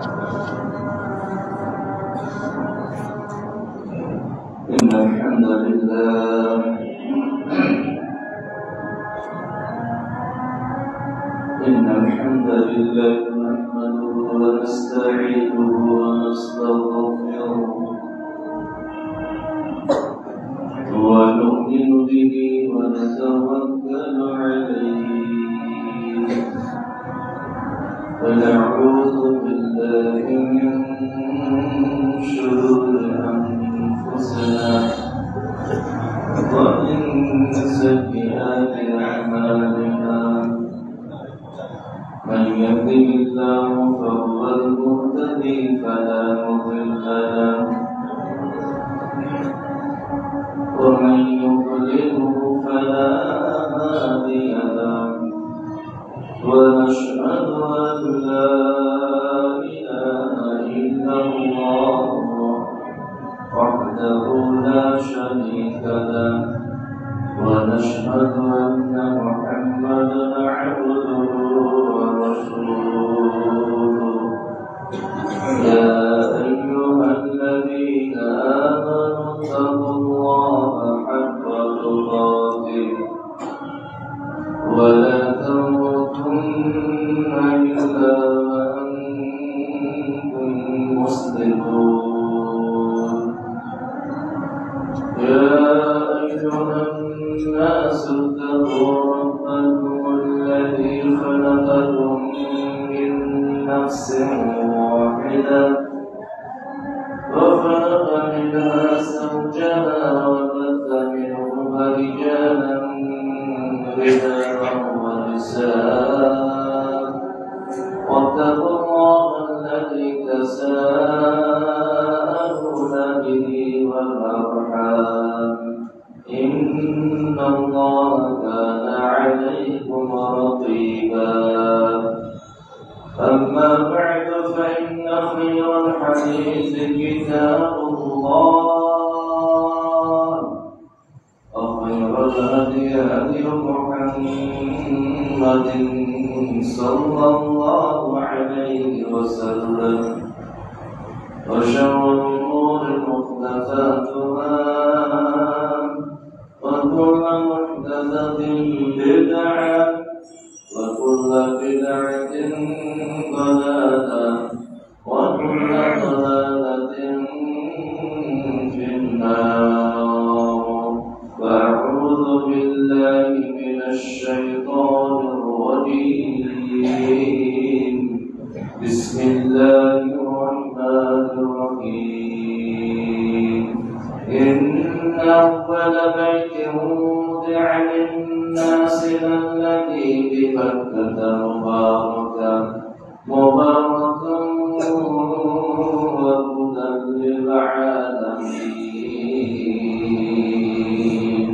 إن الحمد لله نحمده ونستعينه ونستغفره ونؤمن به ونتوكل عليه ونعوذ بالله من شرور أنفسنا ومن سيئات أعمالنا من يهده الله فهو المهتدي فلا مضل له ومن يضلله فلا هادي له ونشهد أن لا إله إلا الله وحده لا شريك له ونشهد أن محمدا عبده ورسوله يا أيها الذين آمنوا اتقوا الله حق تقاته ولا تموتن إلا وأنتم مسلمون يا أيها الناس اتقوا ربكم الذي خلقكم من نفس واحدة وخلق منها زوجها وبث منهما رجالا كثيرا ونساء واتقوا الله الذي تساءلون به والأرحام إن الله كان عليكم رقيبا أما بعد فإن خير الحديث كتاب الله وخير الهدي هدي محمد صلى الله عليه وسلم وشر الأمور محدثاتها وكل محدثة بدعة وكل بدعة ضلالة وكل ضلالة في النار وأعوذ بالله من الشيطان الرجيم بسم الله الرحمن الرحيم إن أول بيت وضع للناس الذي ببكة مباركا وهدى للعالمين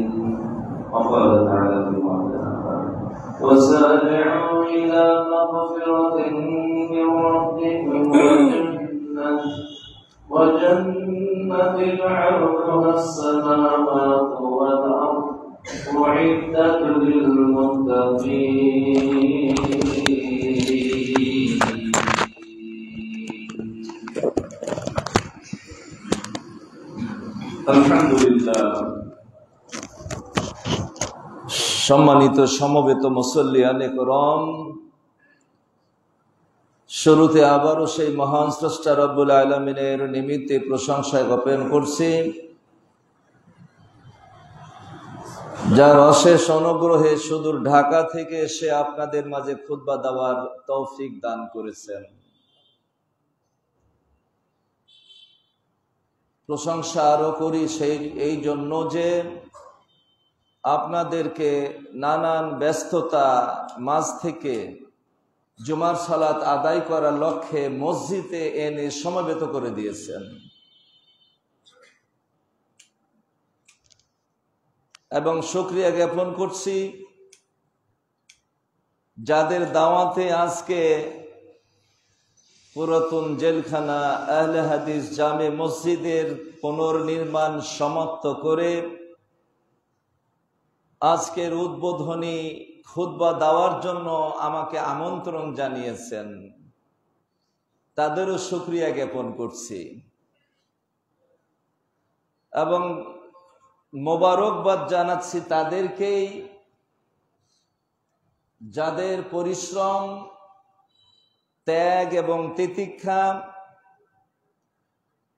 وقال تعالى في موضع وسارعوا إلى مغفرة من ربكم وجنة عرضها السماوات والأرض أعدت للمتقين আলহামদুলিল্লাহ। সম্মানিত সমবেত মুসল্লিয়ানে করম, শুরুতে আবারও সেই মহান স্রষ্টা রব্বুল আলামিনের নিমিত্তে প্রশংসা জ্ঞাপন করছি, যার অশেষ অনুগ্রহে সুদূর ঢাকা থেকে এসে আপনাদের মাঝে খুতবা দেওয়ার তৌফিক দান করেছেন। প্রশংসা আরো করি এই জন্য যে আপনাদেরকে নানান ব্যস্ততা মাঝ থেকে জুমার সালাত আদায় করার লক্ষ্যে মসজিদে এনে সমবেত করে দিয়েছেন এবং শুকরিয়া জ্ঞাপন করছি যাদের দাওয়াতে আজকে পুরাতন জেলখানা আহলে হাদিস জামে মসজিদের পুনর্নির্মাণ সমাপ্ত করে আজকের উদ্বোধনী খুতবা দেওয়ার জন্য আমাকে আমন্ত্রণ জানিয়েছেন। তাদেরও শুকরিয়া জ্ঞাপন করছি এবং মোবারকবাদ জানাচ্ছি তাদেরকেই যাদের পরিশ্রম, ত্যাগ এবং তিতিক্ষা,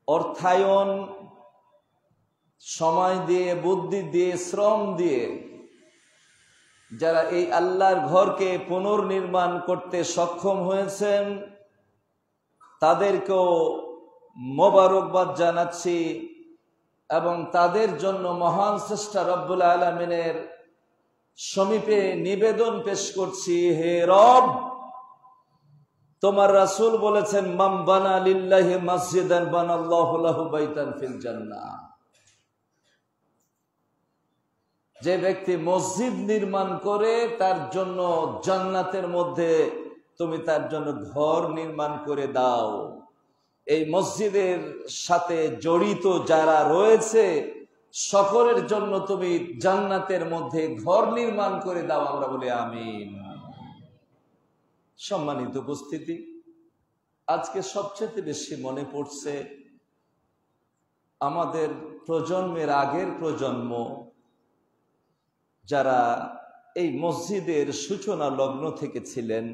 অর্থায়ন, সময় দিয়ে, বুদ্ধি দিয়ে, শ্রম দিয়ে যারা এই আল্লাহর ঘরকে পুনর্নির্মাণ করতে সক্ষম হয়েছেন তাদেরকেও মোবারকবাদ জানাচ্ছি এবং তাদের জন্য মহান স্রষ্টা রব্বুল আলামিনের সমীপে নিবেদন পেশ করছি, হে রব, তোমার রাসূল বলেছেন, মান বানা লিল্লাহি মসজিদান বানাল্লাহু লাহু বাইতান ফিল জান্নাহ। যে ব্যক্তি মসজিদ নির্মাণ করে তার জন্য জান্নাতের মধ্যে তুমি তার জন্য ঘর নির্মাণ করে দাও। এই মসজিদের সাথে জড়িত যারা রয়েছে সকলের জন্য তুমি জান্নাতের মধ্যে ঘর নির্মাণ করে দাও। আমরা বলি আমিন। সম্মানিত উপস্থিতি, আজকে সবচেয়ে বেশি মনে পড়ছে আমাদের প্রজন্মের আগের প্রজন্ম যারা এই মসজিদের সূচনা লগ্ন থেকে ছিলেন,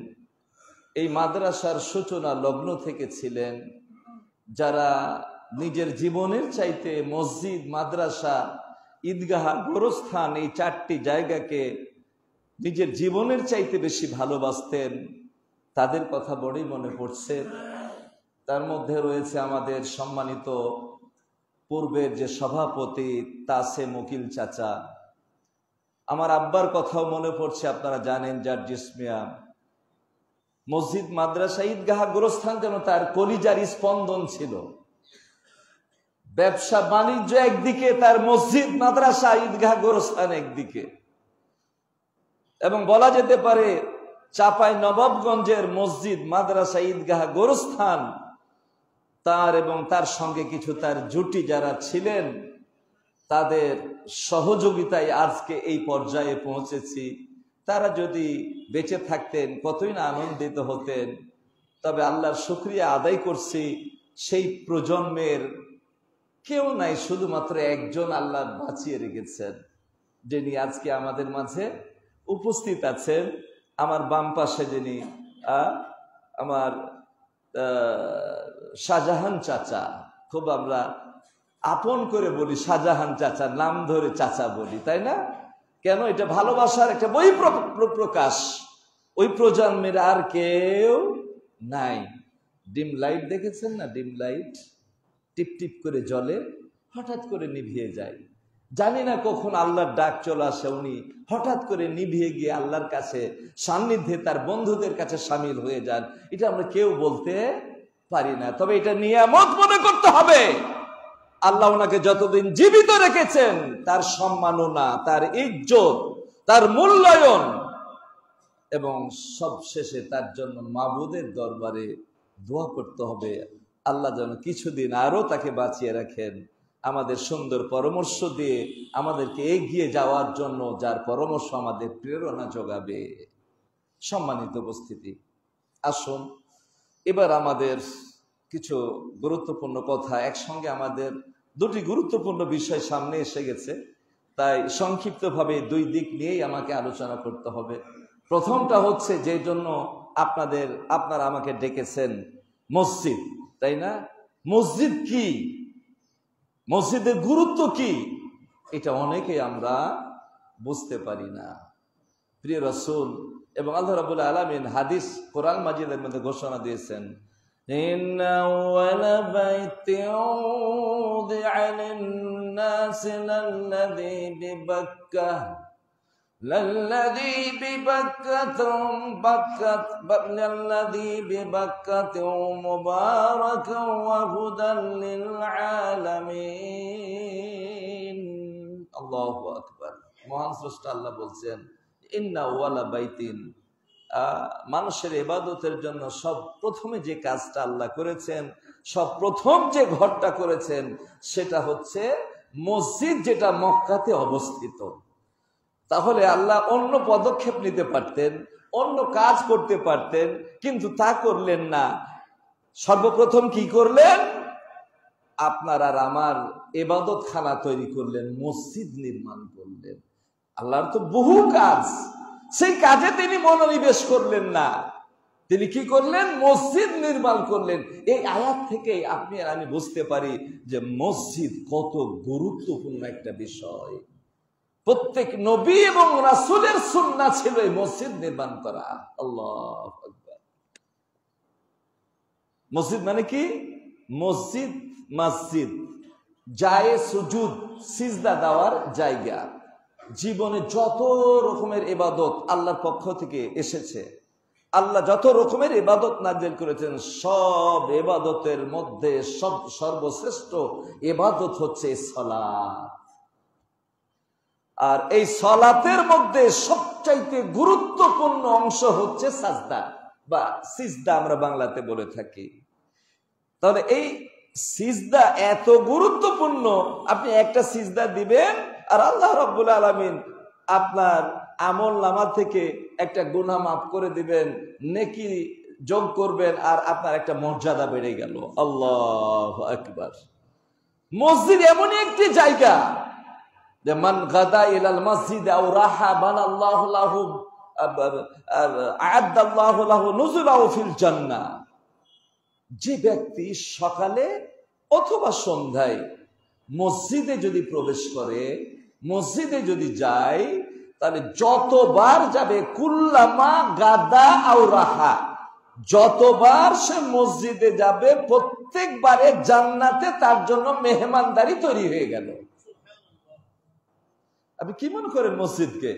এই মাদ্রাসার সূচনা লগ্ন থেকে ছিলেন, যারা নিজের জীবনের চাইতে মসজিদ, মাদ্রাসা, ঈদগাহ, গোরস্থান এই চারটি জায়গাকে নিজের জীবনের চাইতে বেশি ভালোবাসতেন, তাদের কথা বড়ই মনে পড়ছে। তার মধ্যে রয়েছে আমাদের সম্মানিত পূর্বের যে সভাপতি তাসেম উকিল চাচা, আমার আব্বার কথাও মনে পড়ছে। আপনারা জানেন জার্জিস মিয়া। মসজিদ, মাদ্রাসা, ঈদগাহ, গোরস্থান যেন তার কলিজার স্পন্দন ছিল। ব্যবসা বাণিজ্য একদিকে, তার মসজিদ, মাদ্রাসা, ঈদগাহ, গোরস্থান একদিকে। এবং বলা যেতে পারে চাঁপাই নবাবগঞ্জের মসজিদ, মাদ্রাসা, ঈদগাহ, গোরস্থান তার এবং তার সঙ্গে কিছু তার জুটি যারা ছিলেন তাদের সহযোগিতায় আজকে এই পর্যায়ে পৌঁছেছি। তারা যদি বেঁচে থাকতেন কতই না আনন্দিত হতেন। তবে আল্লাহর শুকরিয়া আদায় করছি, সেই প্রজন্মের কেউ নাই, শুধুমাত্র একজন আল্লাহ বাঁচিয়ে রেখেছেন, যিনি আজকে আমাদের মাঝে উপস্থিত আছেন। আমার বাম পাশে যিনি আমার শাহজাহান চাচা, খুব আমরা আপন করে বলি শাহজাহান চাচা, নাম ধরে চাচা বলি, তাই না? কেন? এটা ভালোবাসার একটা বই প্রকাশ। ওই প্রজন্মের আর কেউ নাই। ডিম লাইট দেখেছেন না? ডিম লাইট টিপ টিপ করে জ্বলে, হঠাৎ করে নিভিয়ে যায়। জানি না কখন আল্লাহর ডাক চলে আসে, উনি হঠাৎ করে নিভিয়ে গিয়ে আল্লাহর কাছে সান্নিধ্যে তার বন্ধুদের কাছে সামিল হয়ে যান। এটা আমরা কেউ বলতে পারি না। তবে এটা নিয়ামত মনে করতে হবে। আল্লাহ ওনাকে যতদিন জীবিত রেখেছেন তার সম্মাননা, তার ইজ্জত, তার মূল্যায়ন এবং সব শেষে তার জন্য মাবুদের দরবারে দোয়া করতে হবে, আল্লাহ যেন কিছুদিন আরো তাকে বাঁচিয়ে রাখেন, আমাদের সুন্দর পরামর্শ দিয়ে আমাদেরকে এগিয়ে যাওয়ার জন্য, যার পরামর্শ আমাদের প্রেরণা যোগাবে। সম্মানিত উপস্থিতি, আসুন এবার আমাদের কিছু গুরুত্বপূর্ণ কথা একসঙ্গে, আমাদের দুটি গুরুত্বপূর্ণ বিষয় সামনে এসে গেছে, তাই সংক্ষিপ্তভাবে দুই দিক নিয়েই আমাকে আলোচনা করতে হবে। প্রথমটা হচ্ছে যে জন্য আপনারা আমাকে ডেকেছেন, মসজিদ, তাই না? মসজিদ কি, মসজিদের গুরুত্ব কি, এটা অনেকেই আমরা বুঝতে পারি না। প্রিয় রাসূল এবং আল্লাহ রাব্বুল আলামিন হাদিস কোরআন মাজিদের মধ্যে ঘোষণা দিয়েছেন, ইন্না আউয়ালা বাইতিন উযিআ লিন-নাসি লাল্লাযী বিবাক্কাত মুবারাকান ওয়া হুদাল লিল আলামিন। আল্লাহু আকবার। মহান স্রষ্টা আল্লাহ বলছেন, ইন্না আউয়ালা বাইতিন, মানুষের ইবাদতের জন্য সব প্রথমে যে কাজটা আল্লাহ করেছেন, সব প্রথম যে ঘরটা করেছেন সেটা হচ্ছে মসজিদ, যেটা মক্কাতে অবস্থিত। তাহলে আল্লাহ অন্য পদক্ষেপ নিতে পারতেন, অন্য কাজ করতে পারতেন, কিন্তু তা করলেন না। সর্বপ্রথম কি করলেন? আপনার আর আমার ইবাদত খানা তৈরি করলেন, মসজিদ নির্মাণ করলেন। আল্লাহর তো বহু কাজ, সেই কাজে তিনি মনোনিবেশ করলেন না, তিনি কি করলেন? মসজিদ নির্মাণ করলেন। এই আয়াত থেকে আপনি আর আমি বুঝতে পারি যে মসজিদ কত গুরুত্বপূর্ণ একটা বিষয়। প্রত্যেক নবী এবং রাসূলের সুন্নাহ ছিল এই মসজিদ নির্মাণ করা। আল্লাহু আকবার। মসজিদ মানে কি? মসজিদ, মসজিদ যায় সুজুদ, সিজদা দেওয়ার জায়গা। জীবনে যত রকমের ইবাদত আল্লাহর পক্ষ থেকে এসেছে, আল্লাহ যত রকমের ইবাদত নাযিল করেছেন, সব ইবাদতের মধ্যে সর্বশ্রেষ্ঠ ইবাদত হচ্ছে সালাত। আর এই সালাতের মধ্যে সবচাইতে গুরুত্বপূর্ণ অংশ হচ্ছে সাজদা বা সিজদা, আমরা বাংলাতে বলে থাকি। তাহলে এই সিজদা এত গুরুত্বপূর্ণ, আপনি একটা সিজদা দিবেন আর আল্লাহ রাব্বুল আলামিন আপনার আমল নামা থেকে একটা গুনাহ মাফ করে দিবেন, নেকি যোগ করবেন, আর আপনার একটা মর্যাদা বেড়ে গেল। আল্লাহু আকবার। মসজিদ এমনই একটি জায়গা যে মান গাদা ইলাল মসজিদ আও রাহা বানাল্লাহু লাহু আ'আদাল্লাহু লাহু নুজুলাহু ফিল জান্নাহ। যে ব্যক্তি সকালে অথবা সন্ধ্যায় মসজিদে যদি প্রবেশ করে, মসজিদে যদি যায়, তাহলে যতবার যাবে, কুল্লামা গাদা আও রাহা, যতবার সে মসজিদে যাবে প্রত্যেকবারে জান্নাতে তার জন্য মেহমানদারি তৈরি হয়ে গেল। আপনি কি মনে করেন মসজিদকে?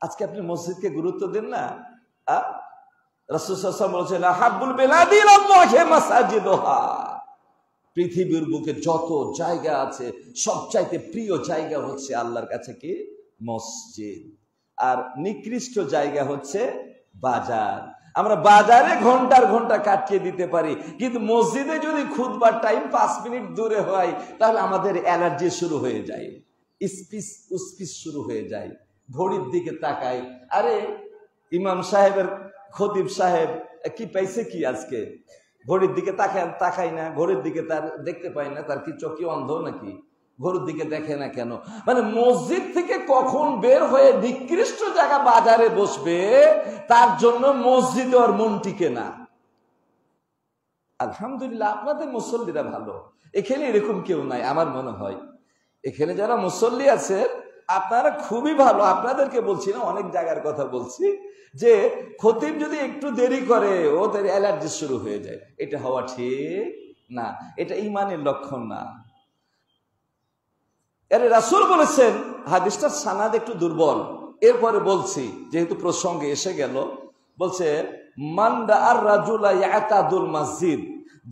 আজকে আপনি মসজিদকে গুরুত্ব দেন না। রাসূল সাল্লাল্লাহু আলাইহি ওয়াসাল্লাম বলেছেন, আহাব্বুল বিলাদি ইলাল্লাহি মাসাজিদুহা। পৃথিবীর বুকে যত জায়গা আছে সবচাইতে প্রিয় জায়গা হচ্ছে আল্লাহর কাছে কি? মসজিদ। আর নিকৃষ্ট জায়গা হচ্ছে বাজার। আমরা বাজারে ঘন্টার ঘন্টা কাটিয়ে দিতে পারি, কিন্তু মসজিদে যদি খুতবার টাইম 5 মিনিট দূরে হয়, তাহলে আমাদের অ্যালার্জি শুরু হয়ে যায়, ইসপিস উসপিস শুরু হয়ে যায়। ঘড়ির দিকে তাকাই, আরে ইমাম সাহেবের, খতিব সাহেব কি পাইছে কি আজকে? ঘড়ির দিকে তাকাই না, ঘড়ির দিকে তার দেখতে পাই না, তার কি চোখে অন্ধ নাকি? ঘড়ির দিকে দেখে না কেন? মানে মসজিদ থেকে কখন বের হয়ে নিকৃষ্ট জায়গা বাজারে বসবে, তার জন্য মসজিদে ওর মন টিকে না। আলহামদুলিল্লাহ আপনাদের মুসল্লিরা ভালো, এখানে এরকম কেউ নাই আমার মনে হয়। এখানে যারা মুসল্লি আছে আপনারা খুবই ভালো। আপনাদেরকে বলছি না, অনেক জায়গার কথা বলছি, যে খতিব যদি একটু দেরি করে ওদের অ্যালার্জি শুরু হয়ে যায়। এটা হওয়া ঠিক না, এটা ঈমানের লক্ষণ না। আরে রাসূল বলেছেন, হাদিসটার সানাদ একটু দুর্বল, এরপরে বলছি যেহেতু প্রসঙ্গে এসে গেল। বলছে, মান রাআর রাজুলা ইয়াতাদুল মসজিদ,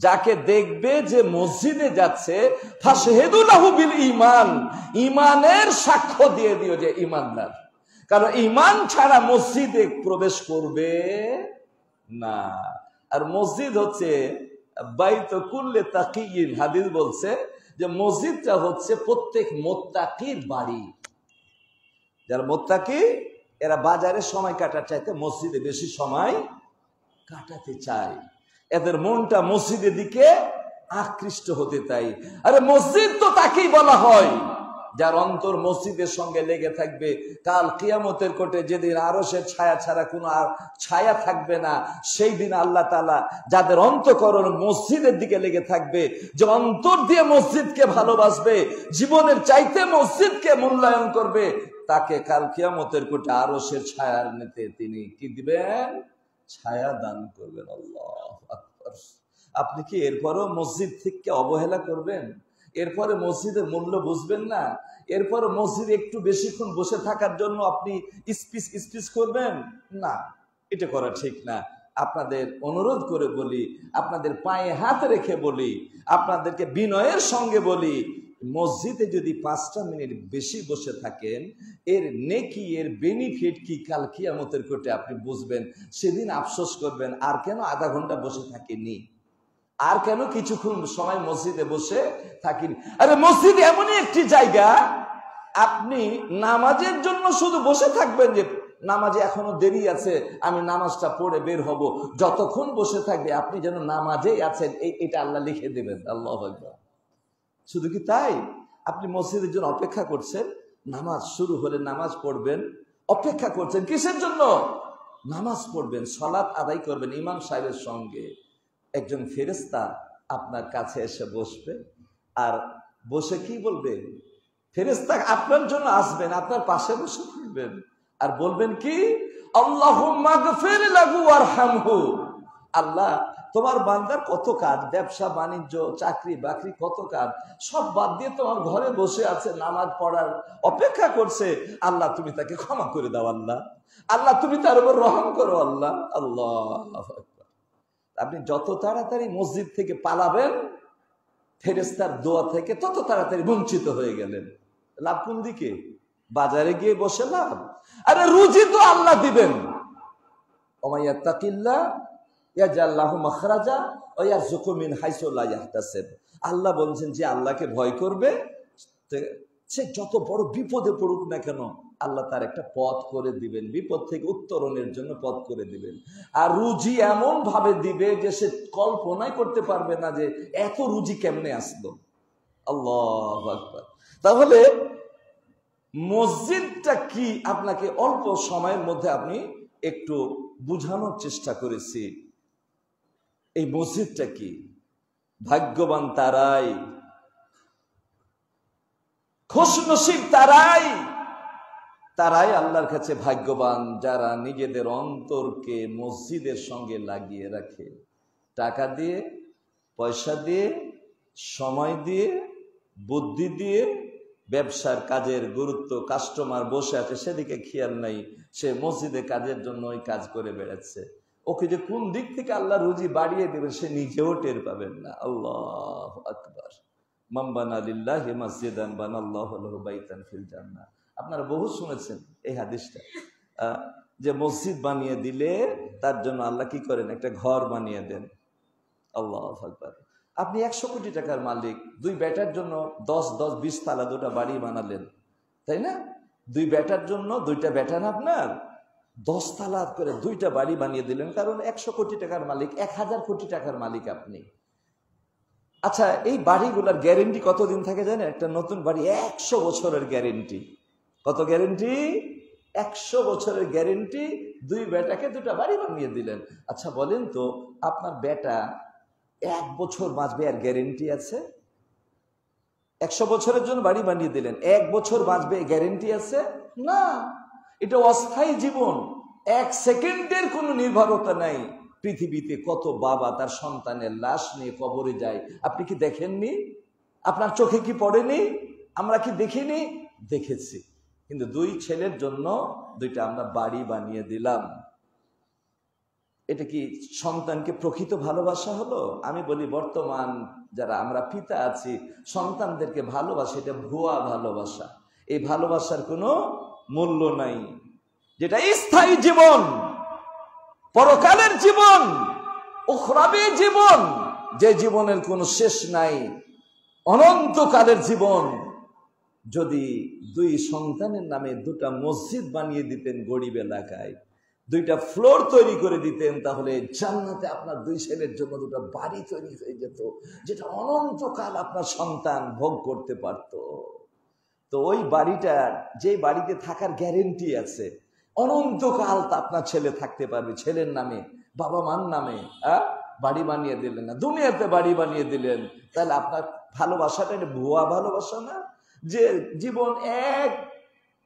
যাকে দেখবে যে মসজিদে যাচ্ছে, ফাশহাদু লাহু বিল ঈমান, ঈমানের সাক্ষ্য দিয়ে দিও যে ঈমানদার। কারণ ঈমান ছাড়া মসজিদে প্রবেশ করবে না। আর মসজিদ হচ্ছে বাইতু কুল্লি তাকিয়্যিন। হাদিস বলছে যে মসজিদটা হচ্ছে প্রত্যেক মুত্তাকির বাড়ি। যারা মুত্তাকি, এরা বাজারে সময় কাটার চাইতে মসজিদে বেশি সময় কাটাতে চায়, এদের মনটা মসজিদের দিকে আকৃষ্ট হতে চাই। আরে মসজিদ তো তাকেই বলা হয় যার অন্তর মসজিদের সঙ্গে লেগে থাকবে। কাল কিয়ামতের কোটে যেদিন আরশের ছায়া ছাড়া কোনো আর ছায়া থাকবে না, সেই দিন আল্লাহ তাআলা যাদের অন্তঃকরণ মসজিদের দিকে লেগে থাকবে, যে অন্তর দিয়ে মসজিদকে ভালোবাসবে, জীবনের চাইতে মসজিদকে মূল্যায়ন করবে, তাকে কাল কিয়ামতের কোটে আরশের ছায়ার নিতে তিনি কি দিবেন? ছায়া দান করবেন। আল্লাহু আকবার। আপনি কি এরপরও মসজিদ থেকে অবহেলা করবেন? এরপরে মসজিদের মূল্য বুঝবেন না? এরপরে মসজিদে একটু বেশিক্ষণ বসে থাকার জন্য আপনি স্পিচ করবেন না? এটা করা ঠিক না। আপনাদের অনুরোধ করে বলি, আপনাদের পায়ে হাত রেখে বলি, আপনাদেরকে বিনয়ের সঙ্গে বলি, মসজিদে যদি 5টা মিনিট বেশি বসে থাকেন, এর নেকি, এর বেনিফিট কি কাল কিয়ামতের কোটে আপনি বুঝবেন। সেদিন আফসোস করবেন, আর কেন আধা ঘন্টা বসে থাকেনি, আর কেন কিছুক্ষণ সময় মসজিদে বসে থাকিনি। আরে মসজিদ এমনই একটি জায়গা, আপনি নামাজের জন্য শুধু বসে থাকবেন যে নামাজে এখনো দেরি আছে, আমি নামাজটা পড়ে বের হব, যতক্ষণ বসে থাকবে আপনি যেন নামাজেই আছেন এটা আল্লাহ লিখে দেবেন। আল্লাহু আকবার। শুধু কি তাই, আপনি মসজিদের জন্য অপেক্ষা করছেন, নামাজ শুরু হলে নামাজ পড়বেন, অপেক্ষা করছেন কিসের জন্য? নামাজ পড়বেন, সালাত আদায় করবেন ইমাম সাহেবের সঙ্গে। একজন ফেরেশতা আপনার কাছে এসে বসবে, আর বসে কি বলবে? ফেরেশতা আপনার জন্য আসবেন, আপনার পাশে বসে পড়বেন, আর বলবেন কি? আল্লাহুম্মা গফির লাহু ওয়ারহামহু। আল্লাহ, তোমার বান্দার কত কাজ, ব্যবসা বাণিজ্য, চাকরি বাকরি, কত কাজ, সব বাদ দিয়ে তোমার ঘরে বসে আছে, নামাজ পড়ার অপেক্ষা করছে। আল্লাহ, তুমি তাকে ক্ষমা করে দাও। আল্লাহ, আল্লাহ তুমি তার উপর রহম করো। আল্লাহ, আল্লাহ। আপনি যত তাড়াতাড়ি মসজিদ থেকে পালাবেন ফেরেশতার দোয়া থেকে, তত তাড়াতাড়ি বঞ্চিত হয়ে গেলেন। লাভ কোন দিকে? বাজারে গিয়ে বসে লাভ? আরে রুজি তো আল্লাহ দিবেন। ওমাইয়াত্তাকিল্লাহ ইয়াজআল লাহু মাখরাজা ওয়া ইয়ারযুকু মিন হাইসু লা ইয়াহতাসিব। আল্লাহ বলছেন যে আল্লাহকে ভয় করবে, সে যত বড় বিপদে পড়ুক না কেন আল্লাহ তার একটা পথ করে দিবেন, বিপদ থেকে উত্তরণের জন্য পথ করে দিবেন। আর রুজি এমন ভাবে দিবে যে সে কল্পনাই করতে পারবে না যে এত রুজি কেমনে আসলো। আল্লাহু আকবার। তাহলে মসজিদটা কি আপনাকে অল্প সময়ের মধ্যে আমি একটু বুঝানোর চেষ্টা করেছি। এই মসজিদটা কি? ভাগ্যবান তারাই, খুশনসিব তারাই, তারাই আল্লাহর কাছে ভাগ্যবান যারা নিজেদের অন্তরকে মসজিদের সঙ্গে লাগিয়ে রাখে। টাকা দিয়ে, পয়সা দিয়ে, সময় দিয়ে, বুদ্ধি দিয়ে, ব্যবসার কাজের গুরুত্ব, কাস্টমার বসে আছে সেদিকে খেয়াল নাই, সে মসজিদে কাজের জন্য ওই কাজ করে বেড়াচ্ছে। ওকে যে কোন দিক থেকে আল্লাহ রুজি বাড়িয়ে দেবে সে নিজেও টের পাবেন না। আল্লাহু আকবার। মান বানা লিল্লাহি মাসজিদান বানাল্লাহু লাহু বাইতান ফিল জান্নাহ। আপনারা বহু শুনেছেন এই হাদিসটা, যে মসজিদ বানিয়ে দিলে তার জন্য আল্লাহ কি করেন? একটা ঘর বানিয়ে দেন। আল্লাহু আকবার। আপনি 100 কোটি টাকার মালিক, 2 বেটার জন্য 10-20 তালা 2টা বাড়ি বানালেন, তাই না? 2 বেটার জন্য 2টা বেটা না, আপনার 10 তালা করে 2টা বাড়ি বানিয়ে দিলেন, কারণ 100 কোটি টাকার মালিক, 1000 কোটি টাকার মালিক আপনি। আচ্ছা, এই বাড়িগুলোর গ্যারেন্টি কতদিন থাকে জানেন? একটা নতুন বাড়ি 100 বছরের গ্যারেন্টি। কত গ্যারেন্টি? 100 বছরের গ্যারেন্টি। 2 বেটাকে 2টা বাড়ি বানিয়ে দিলেন। আচ্ছা বলেন তো, আপনার বেটা 1 বছর বাঁচবে আর গ্যারেন্টি আছে? 100 বছরের জন্য বাড়ি বানিয়ে দিলেন, 1 বছর বাঁচবে গ্যারেন্টি আছে? না, এটা অস্থায়ী জীবন, 1 সেকেন্ডের কোনো নির্ভরতা নাই। পৃথিবীতে কত বাবা তার সন্তানের লাশ নিয়ে কবরে যায়, আপনি কি দেখেননি? আপনার চোখে কি পড়েনি? আমরা কি দেখিনি? দেখেছি। কিন্তু 2 ছেলের জন্য 2টা আমরা বাড়ি বানিয়ে দিলাম। এটা কি সন্তানকে প্রকৃত ভালোবাসা হলো? আমি বলি, বর্তমান যারা আমরা পিতা আছি সন্তানদেরকে ভালোবাসা, এটা ভুয়া ভালোবাসা। এই ভালোবাসার কোনো মূল্য নাই। যেটা স্থায়ী জীবন, পরকালের জীবন, উখরাবী জীবন, যে জীবনের কোনো শেষ নাই, অনন্তকালের জীবন, যদি 2 সন্তানের নামে 2টা মসজিদ বানিয়ে দিতেন গরিব এলাকায়, 2টা ফ্লোর তৈরি করে দিতেন, তাহলে জান্নাতে আপনার 2 ছেলের জন্য 2টা বাড়ি তৈরি হয়ে যেত, যেটা অনন্তকাল আপনার সন্তান ভোগ করতে পারত। তো ওই বাড়িটা, যে বাড়িতে থাকার গ্যারেন্টি আছে, অনন্তকাল আপনার ছেলে থাকতে পারবে, ছেলের নামে, বাবা মার নামে বাড়ি বানিয়ে দিলেন না, দুনিয়াতে বাড়ি বানিয়ে দিলেন, তাহলে আপনার ভালোবাসাটা এটা ভুয়া ভালোবাসা না? যে জীবন 1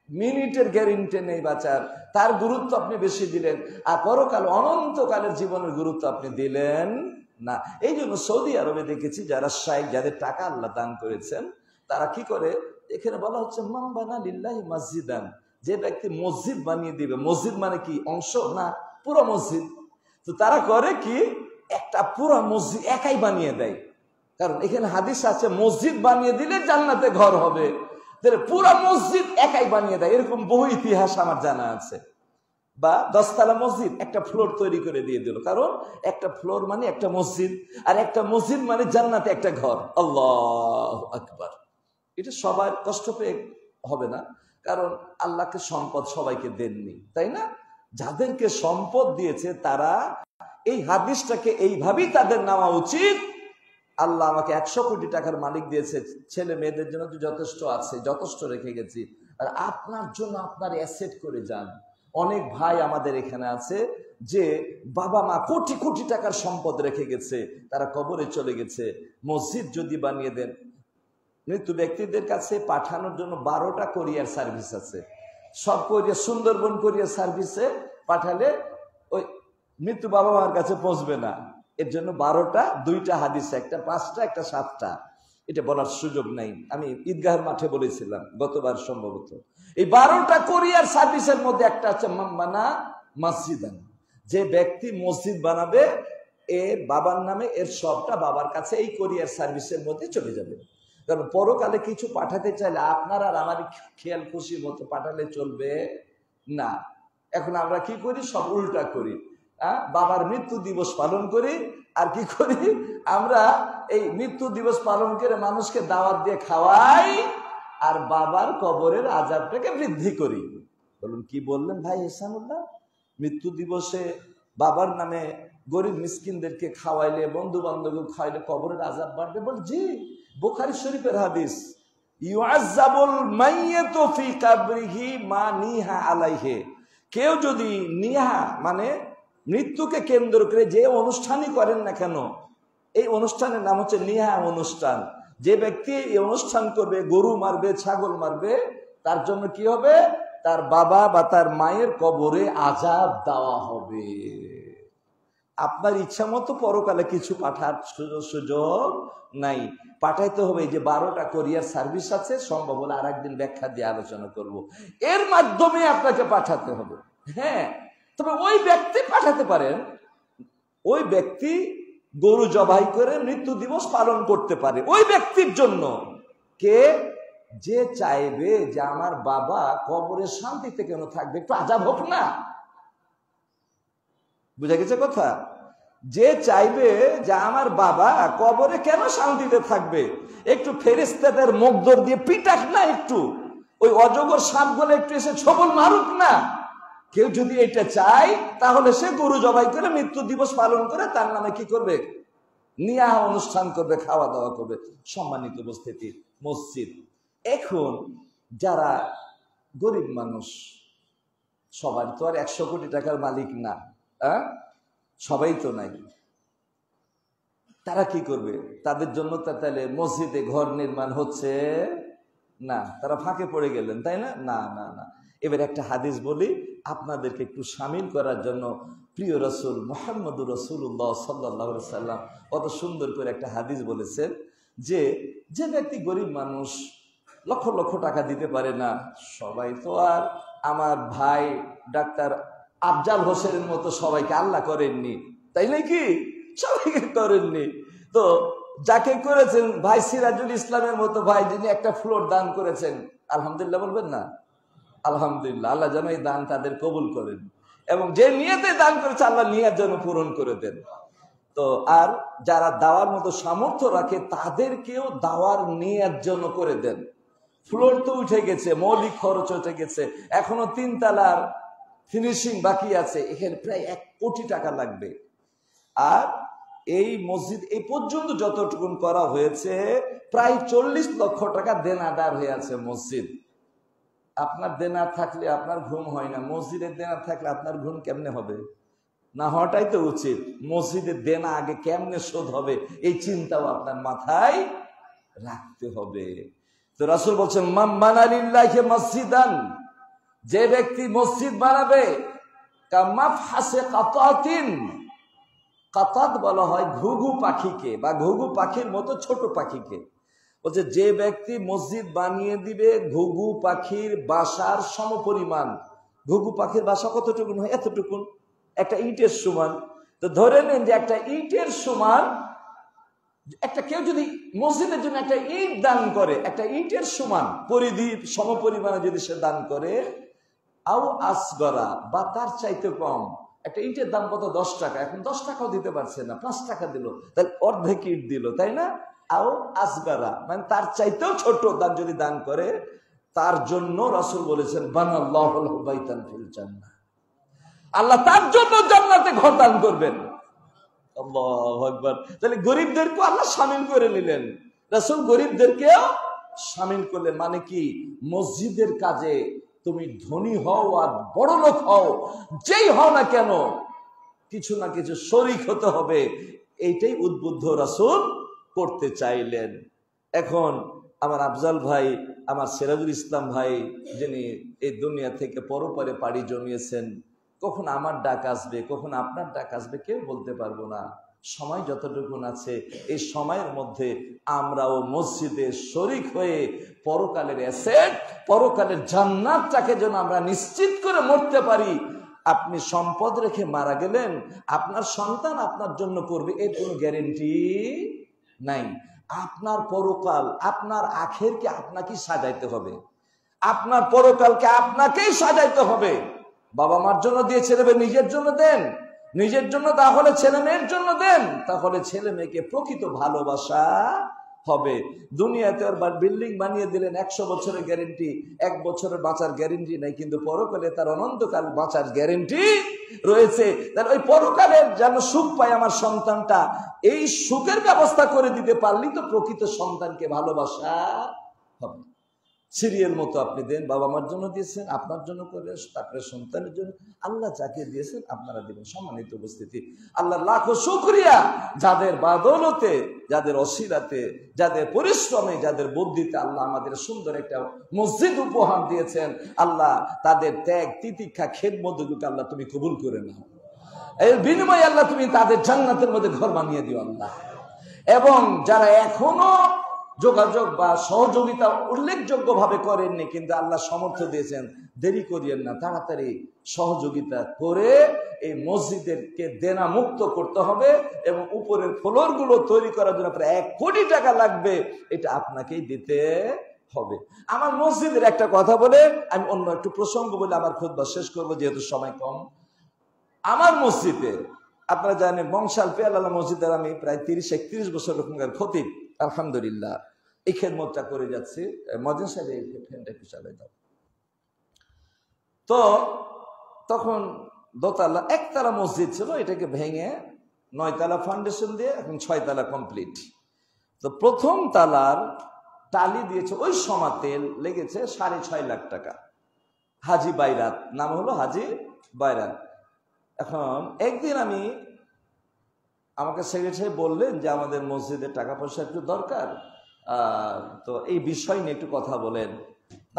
মিনিটের গ্যারেন্টি নেই বাঁচার, তার গুরুত্ব আপনি বেশি দিলেন, আর পরকাল অনন্তকালের জীবনের গুরুত্ব আপনি দিলেন না। এই জন্য সৌদি আরবে দেখেছি যারা শাইখ, যাদের টাকা আল্লাহ দান করেছেন, তারা কি করে? এখানে বলা হচ্ছে মান বানা লিল্লাহি মসজিদান, যে ব্যক্তি মসজিদ বানিয়ে দিবে। মসজিদ মানে কি অংশ না, পুরো মসজিদ। তো তারা করে কি, একটা পুরো মসজিদ একাই বানিয়ে দেয়, কারণ এখানে হাদিস আছে মসজিদ বানিয়ে দিলে জান্নাতে ঘর হবে। পুরা মসজিদ একাই বানিয়ে দেয়, এরকম বহু ইতিহাস আমার জানা আছে। বা 10 তলা মসজিদ একটা ফ্লোর তৈরি করে দিয়ে দিল, কারণ একটা ফ্লোর মানে একটা মসজিদ, আর একটা মসজিদ মানে জান্নাতে একটা ঘর। আল্লাহু আকবার। এটা সবার কষ্ট পেয়ে হবে না, কারণ আল্লাহকে সম্পদ সবাইকে দেননি, তাই না? যাদেরকে সম্পদ দিয়েছে তারা এই হাদিসটাকে এইভাবেই তাদের নেওয়া উচিত। আল্লাহ আমাকে 100 কোটি টাকার মালিক দিয়েছে, ছেলে মেয়েদের জন্য তো যথেষ্ট আছে, যথেষ্ট রেখে গেছি, আর আপনার জন্য আপনার অ্যাসেট করে যান। অনেক ভাই আমাদের এখানে আছে যে বাবা মা কোটি কোটি টাকার সম্পদ রেখে গেছে, তারা কবরে চলে গেছে। মসজিদ যদি বানিয়ে দেন, মৃত্যু ব্যক্তিদের কাছে পাঠানোর জন্য 12টা কোরিয়ার সার্ভিস আছে। সব কোরিয়ার, সুন্দরবন কোরিয়ার সার্ভিসে পাঠালে ওই মৃত্যু বাবা মার কাছে পৌঁছবে না। এর জন্য 12টা, 2টা হাদিস, একটা 5টা, একটা 7টা। এটা বলার সুযোগ নাই, আমি ঈদগাহের মাঠে বলেছিলাম গতবার সম্ভবত। এই 12টা কোরিয়ার সার্ভিসের মধ্যে একটা আছে মাম্মানা মসজিদান, যে ব্যক্তি মসজিদ বানাবে এর বাবার নামে, এর সবটা বাবার কাছে এই কোরিয়ার সার্ভিসের মধ্যে চলে যাবে। কারণ পরকালে কিছু পাঠাতে চাইলে আপনার আর আমার খেয়াল খুশির মতো পাঠালে চলবে না। এখন আমরা কি করি, সব উল্টা করি। বাবার মৃত্যু দিবস পালন করি, আর কি করি আমরা, এই মৃত্যু দিবস পালন করে মানুষকে দাওয়াত দিয়ে খাওয়াই, আর বাবার কবরের আযাবটাকে বৃদ্ধি করি। বলুন কি বললেন ভাই ইহসানুল্লাহ? মৃত্যু দিবসে বাবার নামে গরিব মিসকিনদেরকে খাওয়াইলে, বন্ধু বান্ধব খাওয়াইলে কবরের আযাব বাড়বে? বল জি, বুখারী শরীফের হাদিস, ইউআযাবুল মাইয়িতু ফি কাবরিহি মা নিহা আলাইহি। কেউ যদি নিহা মানে মৃত্যুকে কেন্দ্র করে যে অনুষ্ঠানই করেন না কেন, এই অনুষ্ঠানের নাম হচ্ছে নিহা অনুষ্ঠান। যে ব্যক্তি এই অনুষ্ঠান করবে, গরু মারবে, ছাগল মারবে, তার জন্য কি হবে, তার বাবা বা তার মায়ের কবরে আযাব দেওয়া হবে। আপনার ইচ্ছা মতো পরকালে কিছু পাঠার সুযোগ নাই, পাঠাইতে হবে। এই যে 12টা কোরিয়ার সার্ভিস আছে, সম্ভব হলে আর একদিন ব্যাখ্যা দিয়ে আলোচনা করব, এর মাধ্যমে আপনাকে পাঠাতে হবে। হ্যাঁ, তবে ওই ব্যক্তি পাঠাতে পারেন, ওই ব্যক্তি গরু জবাই করে মৃত্যু দিবস পালন করতে পারে ওই ব্যক্তির জন্য। কে? যে চাইবে যে আমার বাবা কবরের শান্তিতে কেন থাকবে, একটু আযাব হোক না। বুঝা গেছে কথা? যে চাইবে যে আমার বাবা কবরে কেন শান্তিতে থাকবে, একটু ফেরেশতাদের মুখদর দিয়ে পিটাক না, একটু ওই অজগর সাপগুলো একটু এসে ছবল মারুক না। কেউ যদি এটা চায় তাহলে সে গরু জবাই করে মৃত্যু দিবস পালন করে তার নামে কি করবে, নিয়াহ অনুষ্ঠান করবে, খাওয়া দাওয়া করবে। সম্মানিত উপস্থিতি, মসজিদ এখন যারা গরিব মানুষ, সবার তো আর 100 কোটি টাকার মালিক না, সবাই তো নাই, তারা কি করবে? তাদের জন্য তাহলে মসজিদে ঘর নির্মাণ হচ্ছে না, তারা ফাঁকে পড়ে গেলেন, তাই না? না না না, এবার একটা হাদিস বলি আপনাদেরকে একটু শামিল করার জন্য। প্রিয় রাসূল মুহাম্মদুর রাসূলুল্লাহ সাল্লাল্লাহু আলাইহি সাল্লাম কত সুন্দর করে একটা হাদিস বলেছেন যে, যে ব্যক্তি গরিব মানুষ, লক্ষ লক্ষ টাকা দিতে পারে না, সবাই তো আর আমার ভাই ডাক্তার আফজাল হোসেনের মতো সবাইকে আল্লাহ করেননি, তাই নাকি? সবাইকে করেননি। তো যাকে করেছেন ভাই সিরাজুল ইসলামের মতো ভাই, যিনি একটা ফ্লোর দান করেছেন, আলহামদুলিল্লাহ বলবেন না? আলহামদুলিল্লাহ, আল্লাহ যেন এই দান তাদের কবুল করেন, এবং যে নিয়তে দান করেছে আল্লাহ নিয়ত যেন পূরণ করে দেন। তো আর যারা দাওয়ার মতো সামর্থ্য রাখে তাদেরকেও দাওয়ার নিয়ত যেন করে দেন। ফ্লোর তো উঠে গেছে, মৌলিক খরচ উঠে গেছে, এখনো 3 তলার ফিনিশিং বাকি আছে, এখানে প্রায় 1 কোটি টাকা লাগবে। আর এই মসজিদ এই পর্যন্ত যতটুকুন করা হয়েছে প্রায় 40 লক্ষ টাকা দেনাদার হয়ে আছে মসজিদ। আপনার দেনা থাকলে আপনার ঘুম হয় না, মসজিদের দেনা থাকলে আপনার ঘুম কেমনে হবে? না হওয়াটাই তো উচিত। মসজিদের দেনা আগে কেমনে শোধ হবে এই চিন্তাও আপনার মাথায় রাখতে হবে। তো রাসূল বলছেন, মান বানা লিল্লাহি মসজিদান, যে ব্যক্তি মসজিদ বানাবে, কামাফহাসে কাতাতিন, কাতাত বলা হয় ঘুঘু পাখিকে, বা ঘুঘু পাখির মতো ছোট পাখিকে। বলছে যে ব্যক্তি মসজিদ বানিয়ে দিবে ঘুঘু পাখির বাসার সমপরিমাণ। ঘুঘু পাখির বাসা কতটুকুন হয়? এতটুকুন, একটা ইটের সমান। তো ধরে নেন যে একটা ইটের সমান, একটা কেউ যদি মসজিদের জন্য একটা ইট দান করে, একটা ইটের সমান পরিধি সমপরিমাণে যদি সে দান করে, আও আসগরা, বা তার চাইতে কম, একটা ইটের দাম কত? 10 টাকা, এখন 10 টাকাও দিতে পারছে না, 5 টাকা দিল, তাহলে অর্ধেক ইট দিল, তাই না? আও আসগরা মানে তার চাইতেও ছোট দান যদি দান করে, তার জন্য রাসূল বলেছেন বানাল্লাহু লাহু বাইতান ফিল জান্নাহ, আল্লাহ তার জন্য জান্নাতে ঘর দান করবেন। আল্লাহু আকবার। তাহলে গরিবদেরকে আল্লাহ শামিল করে নিলেন, রাসূল গরিবদেরকেও শামিল করলেন। মানে কি, মসজিদের কাজে তুমি ধনী হও আর বড় লোক হও, যেই হও না কেন কিছু না কিছু শরীক হতে হবে, এইটাই উদ্বুদ্ধ রাসূল করতে চাইলেন। এখন আমার আফজাল ভাই, আমার সিরাজুল ইসলাম ভাই, যিনি এই দুনিয়া থেকে পরপারে পাড়ি জমিয়েছেন, কখন আমার ডাক আসবে, কখন আপনার ডাক আসবে কেউ বলতে পারবো না। সময় যতটুকুন আছে এই সময়ের মধ্যে আমরাও মসজিদে শরীক হয়ে পরকালের অ্যাসেট, পরকালের জান্নাতটাকে যেন আমরা নিশ্চিত করে মরতে পারি। আপনি সম্পদ রেখে মারা গেলেন, আপনার সন্তান আপনার জন্য করবে এর কোনো গ্যারেন্টি নাই। আপনার পরকাল, আপনার আখেরকে আপনাকেই সাজাইতে হবে, আপনার পরকালকে আপনাকেই সাজাইতে হবে। বাবা মার জন্য দিয়েছে দেবে, নিজের জন্য দেন, নিজের জন্য তাহলে ছেলে মেয়ের জন্য দেন, তাহলে ছেলে মেয়েকে প্রকৃত ভালোবাসা হবে। দুনিয়াতে আর বিল্ডিং বানিয়ে দিলেন 100 বছরের গ্যারেন্টি, 1 বছরের বাঁচার গ্যারেন্টি নাই, কিন্তু পরকালে তার অনন্তকাল বাঁচার গ্যারেন্টি রয়েছে। তাহলে ওই পরকালের যেন সুখ পায় আমার সন্তানটা, এই সুখের ব্যবস্থা করে দিতে পারলেই তো প্রকৃত সন্তানকে ভালোবাসা হবে। সিরিয়াল মতো আপনি দেন, বাবা মার জন্য দিয়েছেন, আপনার জন্য করে, তারপরে সন্তানের জন্য, আল্লাহ যাকে দিয়েছেন আপনারা দিবেন। সম্মানিত উপস্থিতি, আল্লাহ লাখো শুকরিয়া, যাদের বাদৌলতে, যাদের অসিলাতে, যাদের পরিশ্রমে, যাদের বুদ্ধিতে আল্লাহ আমাদের সুন্দর একটা মসজিদ উপহার দিয়েছেন। আল্লাহ তাদের ত্যাগ তিতিক্ষা খেদমতগুলোকে আল্লাহ তুমি কবুল করে নাও। এর বিনিময়ে আল্লাহ তুমি তাদের জান্নাতের মধ্যে ঘর বানিয়ে দিও আল্লাহ। এবং যারা এখনো যোগাযোগ বা সহযোগিতা উল্লেখযোগ্য ভাবে করেননি, কিন্তু আল্লাহ সামর্থ্য দিয়েছেন, দেরি করিয়েন না, তাড়াতাড়ি সহযোগিতা করে এই মসজিদেরকে দেনা মুক্ত করতে হবে। এবং উপরের ফ্লোর গুলো তৈরি করার জন্য প্রায় 1 কোটি টাকা লাগবে, এটা আপনাকেই দিতে হবে। আমার মসজিদের একটা কথা বলে আমি অন্য একটু প্রসঙ্গ বলে আমার খুতবা শেষ করবো, যেহেতু সময় কম। আমার মসজিদে আপনারা জানেন বংশাল পেয়ালা মসজিদের আমি প্রায় 30-31 বছর রকমের খতিব, আলহামদুলিল্লাহ এই খেদমতটা করে যাচ্ছি। মজিদ সাহেব এই ফ্যানটা একটু চালাই দাও। তো তখন দোতলা, একতলা মসজিদ ছিল, এটাকে ভেঙে 9 তলা ফাউন্ডেশন দিয়ে এখন 6 তলা কমপ্লিট। তো প্রথম তালার টালি দিয়েছে, ওই সময়তে লেগেছে 6.5 লাখ টাকা। হাজি বাইরাত, নাম হলো হাজি বাইরাত। এখন একদিন আমাকে সেক্রেটারি বললেন যে আমাদের মসজিদে টাকা পয়সা একটু দরকার, তো এই বিষয় নিয়ে একটু কথা বলেন।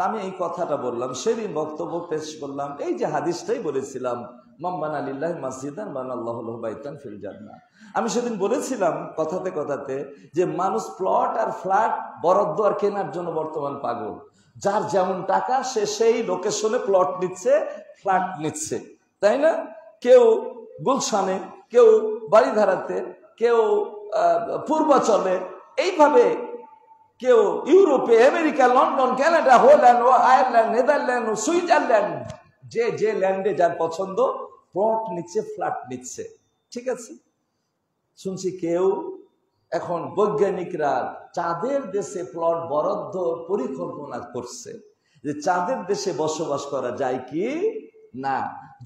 আমি এই কথাটা বললাম, সেদিন বক্তব্য পেশ করলাম, এই যে হাদিসটাই বলেছিলাম, মান বানা লিল্লাহি মাসজিদান বানাল্লাহু লাহু বাইতান ফিল জান্নাহ। আমি সেদিন বলেছিলাম কথাতে কথাতে যে মানুষ প্লট আর ফ্ল্যাট বরাদ্দ আর কেনার জন্য বর্তমান পাগল। যার যেমন টাকা সে সেই লোকেশনে প্লট নিচ্ছে, ফ্ল্যাট নিচ্ছে, তাই না? কেউ গুলশানে, কেউ বাড়িধারাতে, কেউ পূর্বাচলে, এইভাবে কেউ ইউরোপে, America, London, Canada, Holland, Ireland, Netherland, Switzerland, যে ল্যান্ডে যার পছন্দ প্লট নিচ্ছে, ফ্ল্যাট নিচ্ছে। ঠিক আছে, শুনছি কেউ এখন বৈজ্ঞানিকরা চাঁদের দেশে প্লট বরাদ্দ পরিকল্পনা করছে, যে চাঁদের দেশে বসবাস করা যায় কি না।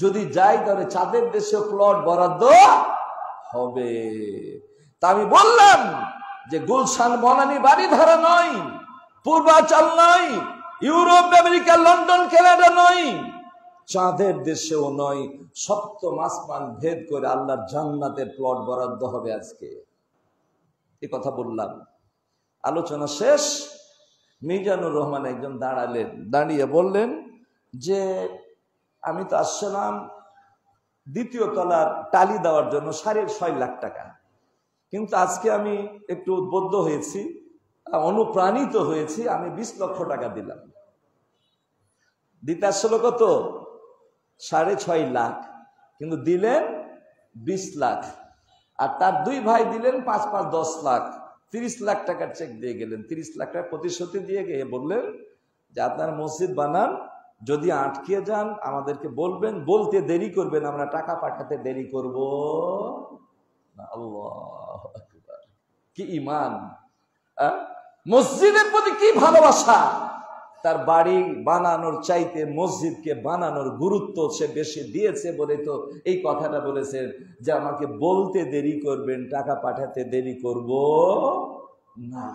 যদি যাই তাহলে চাঁদের দেশে প্লট বরাদ্দ হবে। তা আমি বললাম যে গুলশান বনানী বাড়িধারা নয়, পূর্বাচল নয়, ইউরোপ, আমেরিকা, লন্ডন, কানাডা নয়, চাঁদের দেশেও নয়, সপ্তম আসমান ভেদ করে আল্লাহর জান্নাতের প্লট বরাদ্দ হবে আজকে। এই কথা বললাম। আলোচনা শেষ, মিজানুর রহমান একজন দাঁড়ালেন, দাঁড়িয়ে বললেন যে আমি তো আসছিলাম 2য় তলার টালি দেওয়ার জন্য 6.5 লাখ টাকা, কিন্তু আজকে আমি একটু উদ্বুদ্ধ হয়েছি, অনুপ্রাণিত হয়েছি, আমি 20 লক্ষ টাকা দিলাম। দিতে আসছিল কত? 6.5 লাখ, কিন্তু দিলেন 20 লাখ। আর তার 2 ভাই দিলেন 5-5, 10 লাখ, 30 লাখ টাকার চেক দিয়ে গেলেন। 30 লাখ টাকা প্রতিশ্রুতি দিয়ে গিয়ে বললেন যে আপনার মসজিদ বানান, যদি আটকে যান আমাদেরকে বলবেন, বলতে দেরি করবেন, আমরা টাকা পাঠাতে দেরি করব না। আল্লাহু আকবার, কি ঈমান! মসজিদের প্রতি কি ভালোবাসা! তার বাড়ি বানানোর চাইতে মসজিদকে বানানোর গুরুত্ব সে বেশি দিয়েছে বলে তো এই কথাটা বলেছেন যে আমাকে বলতে দেরি করবেন, টাকা পাঠাতে দেরি করব না।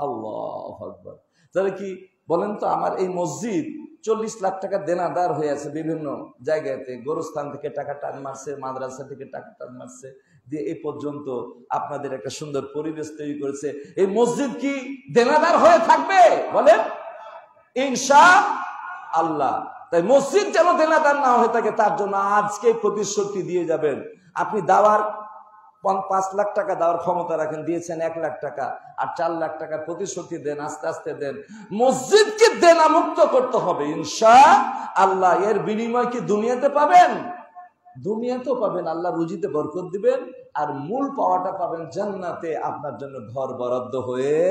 আল্লাহু আকবার। তাহলে কি বলেন তো, আমার এই মসজিদ 40 লাখ টাকা দেনাদার হয়ে আছে বিভিন্ন জায়গাতে, গোরস্থান থেকে টাকা টান মারছে, মাদ্রাসা থেকে টাকা টান মারছে, দিয়ে এই পর্যন্ত আপনাদের একটা সুন্দর পরিবেশ তৈরি করেছে। এই মসজিদ কি দেনাদার হয়ে থাকবে? বলেন ইনশাআল্লাহ। তাই মসজিদ যেন দেনাদার না হয়ে থাকে তার জন্য আজকে প্রতিশ্রুতি দিয়ে যাবেন। আপনি দাওয়ার 5 লাখ টাকা দেওয়ার ক্ষমতা রাখেন, দিয়েছেন 1 লাখ টাকা, আর 4 লাখ টাকার প্রতিশ্রুতি দেন, আস্তে আস্তে দেন। মসজিদকে দেনামুক্ত করতে হবে ইনশাআল্লাহ। এর বিনিময় কি দুনিয়াতে পাবেন? দুনিয়াতেও পাবেন, আল্লাহ রুজিতে বরকত দিবেন, আর মূল পাওয়াটা পাবেন জান্নাতে, আপনার জন্য ঘর বরাদ্দ হয়ে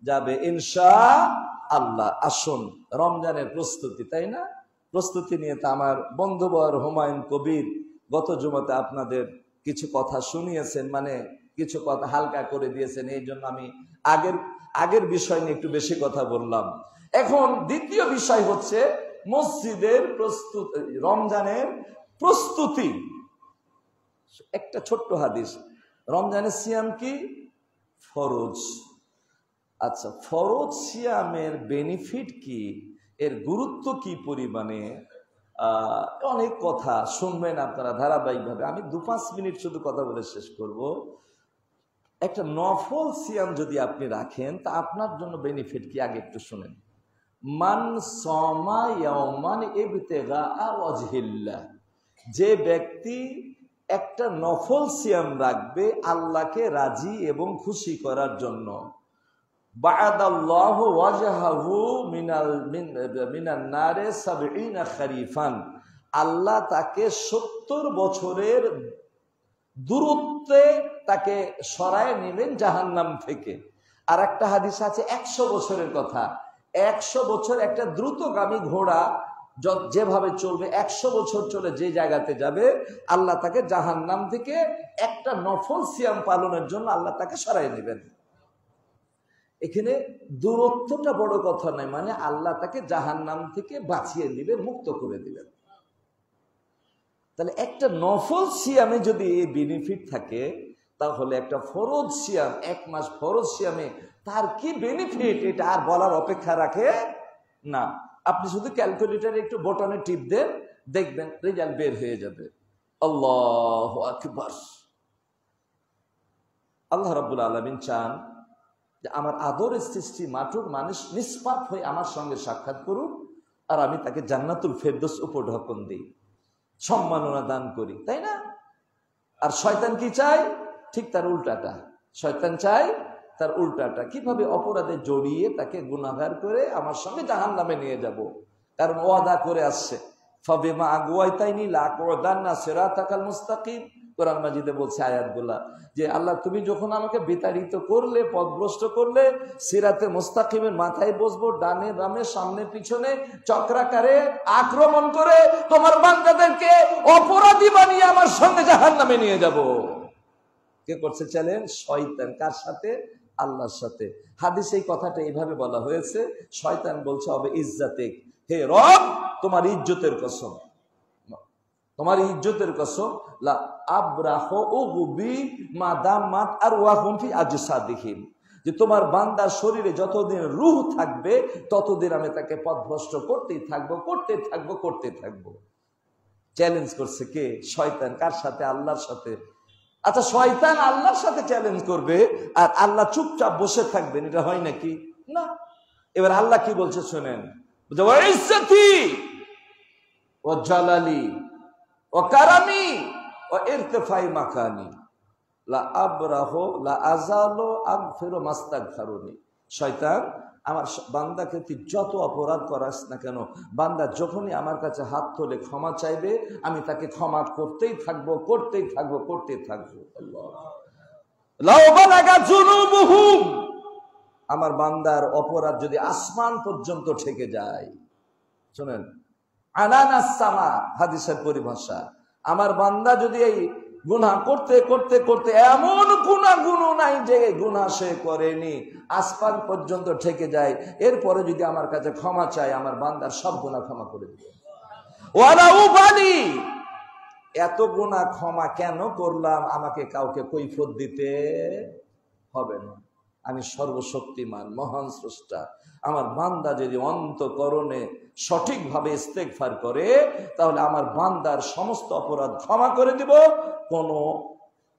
যাবে ইনশাআল্লাহ। আসুন, রমজানের প্রস্তুতি, তাই না? প্রস্তুতি নিয়ে তো আমার বন্ধুবর হুমায়ুন কবির গত জুমাতে আপনাদের কিছু কথা শুনিয়েছেন, মানে কিছু কথা হালকা করে দিয়েছেন, এই জন্য আমি আগের বিষয় নিয়ে একটু বেশি কথা বললাম। এখন দ্বিতীয় বিষয় হচ্ছে মসজিদের প্রস্তুতি, রমজানের প্রস্তুতি। একটা ছোট্ট হাদিস, রমজানের সিয়াম কি ফরজ। আচ্ছা, ফরজ সিয়ামের বেনিফিট কি, এর গুরুত্ব কি পরিমাণে, অনেক কথা শুনবেন আপনারা ধারাবাহিকভাবে। আমি 2-5 মিনিট শুধু কথা বলে শেষ করব। একটা নফল সিয়াম যদি আপনি রাখেন তা আপনার জন্য বেনিফিট কি, আগে একটু শুনেন। মান সামা ইয়াওমান ইবতিগা ওয়াজহিল্লাহ, যে ব্যক্তি একটা নফল সিয়াম রাখবে আল্লাহকে রাজি এবং খুশি করার জন্য, বা'দাল্লাহু ওয়াজহাহু মিনান নারে 70 খরিফান, আল্লাহ তাকে 70 বছরের দূরত্বে তাকে সরায় নেবেন জাহান্নাম থেকে। আর একটা হাদিস আছে 100 বছরের কথা। 100 বছর একটা দ্রুতগামী ঘোড়া যেভাবে চলবে, 100 বছর চলে যে জায়গাতে যাবে, আল্লাহ তাকে জাহান্নাম থেকে একটা নফল সিয়াম পালনের জন্য আল্লাহ তাকে সরায় নেবেন। এখানে দূরত্বটা বড় কথা নয়, মানে আল্লাহ তাকে জাহান্নাম থেকে বাঁচিয়ে দিবেন, মুক্ত করে দিবেন। তাহলে একটা নফল সিয়ামে যদি এই বেনিফিট থাকে, তাহলে একটা ফরজ সিয়াম, 1 মাস ফরজ সিয়ামে তার কি বেনিফিট, এটা আর বলার অপেক্ষা রাখে না। আপনি শুধু ক্যালকুলেটরে একটু বটনে টিপ দেন, দেখবেন রেজাল্ট বের হয়ে যাবে। আল্লাহু আকবার। আল্লাহ রাব্বুল আলামিন চান যে আমার আদরের সৃষ্টি মাটুর মানুষ নিষ্পাপ হয়ে আমার সঙ্গে সাক্ষাৎ করুক, আর আমি তাকে জান্নাতুল ফেরদৌস উপঢৌকন দিই, সম্মাননা দান করি, তাই না? আর শয়তান কি চায়? ঠিক তার উল্টাটা। শয়তান চায় তার উল্টাটা, কিভাবে অপরাধে জড়িয়ে তাকে গুনাহগার করে আমার সঙ্গে জাহান্নামে নিয়ে যাব। কারণ ওয়াদা করে আসছে, ফাবিমা আগওয়াইতাইনি লাআকউদান্না সিরাতাকাল মুস্তাকিম। কোরআন মাজিদে বলছে আয়াতগুলা যে আল্লাহ তুমি যখন আমাকে বিতাড়িত করলে, পথভ্রষ্ট করলে, সিরাতে মুস্তাকিমের মাথায় বসবো, ডানে বামে সামনে পিছনে চক্রাকারে আক্রমণ করে তোমার বান্দাদেরকে অপরাধী বানিয়ে আমার সঙ্গে জাহান্নামে নিয়ে যাব। কে করছে চ্যালেঞ্জ? শয়তান। কার সাথে? আল্লাহর সাথে। হাদিসে এই কথাটা এইভাবে বলা হয়েছে, শয়তান বলছে হবে ইজ্জাতে, হে রব তোমার ইজ্জতের কসম, তোমার ইজ্জতের কসম, লা আবরাহু উগবি মাদামাত আরওয়াহুম ফি আজসাদিহিম, যে তোমার বান্দার শরীরে যতদিন রূহ থাকবে ততদিন আমি তাকে পথভ্রষ্ট করতেই থাকবো, করতে থাকবো, করতে থাকবো। চ্যালেঞ্জ করছে কে? শয়তান। কার সাথে? আল্লাহর সাথে। আচ্ছা, শয়তান আল্লাহর সাথে চ্যালেঞ্জ করবে আর আল্লাহ চুপচাপ বসে থাকবেন, এটা হয় নাকি? না। এবার আল্লাহ কি বলছে শোনেন, ওয়া ইজ্জতি ওয়া জালালি ওয়া কারামি ওয়া ইরতিফাই মাকানি লা আবরাহু লা আযালু আগফিরু মাস্তাগফিরুনি। শয়তান, আমার বান্দাকে তুই যত অপরাধ করাস না কেন, বান্দা যখনই আমার কাছে হাত তোলে ক্ষমা চাইবে, আমি তাকে ক্ষমা করতেই থাকবো, করতেই থাকবো, করতেই থাকবো। লাউ বালাগা যুনুবুহুম, আমার বান্দার অপরাধ যদি আসমান পর্যন্ত ঠেকে যায়, শুনেন, আনানাস সামা হাদিসের পরিভাষা, আমার বান্দা যদি এই গুনাহ করতে করতে করতে এমন গুনাহ নাই যে গুনাহ সে করেনি, আসমান পর্যন্ত ঠেকে যায়। এরপরে যদি আমার কাছে ক্ষমা চায়, আমার বান্দার সব গুনাহ ক্ষমা করে দিবে। ওয়ালা উবালি, এত গুনাহ ক্ষমা কেন করলাম আমাকে কাউকে কৈফিয়ত দিতে হবে না। আমি সর্বশক্তিমান মহান স্রষ্টা। আমার বান্দা যদি অন্তঃকরণে সঠিকভাবে ইস্তেগফার করে, তাহলে আমার বান্দার সমস্ত অপরাধ ক্ষমা করে দিব। কোনো